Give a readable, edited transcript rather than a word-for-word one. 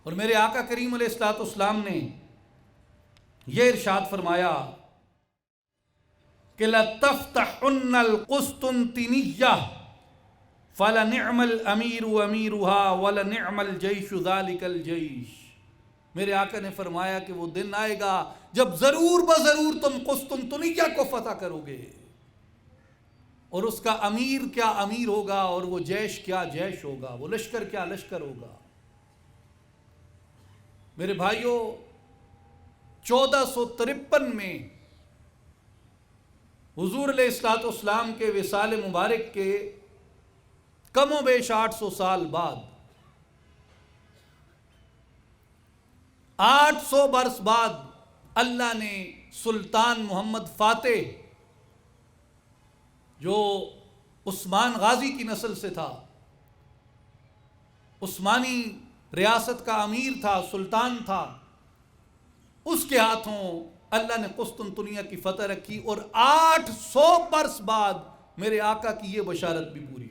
और मेरे आका करीम अलैहिस्सलाम ने यह इरशाद फरमाया कि लतफ्तहुन्नल कुस्तुनतिनिय्या फलनिअमल अमीरु अमीरुहा वलनिअमल जैशु ज़ालिकल जैश। मेरे आका ने फरमाया कि वो दिन आएगा जब जरूर बजरूर तुम कुस्तुनतुनिया को फतह करोगे, और उसका अमीर क्या अमीर होगा, और वो जैश क्या जैश होगा, वो लश्कर क्या लश्कर होगा। मेरे भाइयों, 1453 में हुजूर अलैहिस्सलाम के विसाल मुबारक के कमो बेश 800 साल बाद, 800 बरस बाद अल्लाह ने सुल्तान मोहम्मद फातेह, जो उस्मान गाजी की नस्ल से था, उस्मानी रियासत का अमीर था, सुल्तान था, उसके हाथों अल्लाह ने कुस्तुनतुनिया की फतह रखी। और 800 बरस बाद मेरे आका की यह बशारत भी पूरी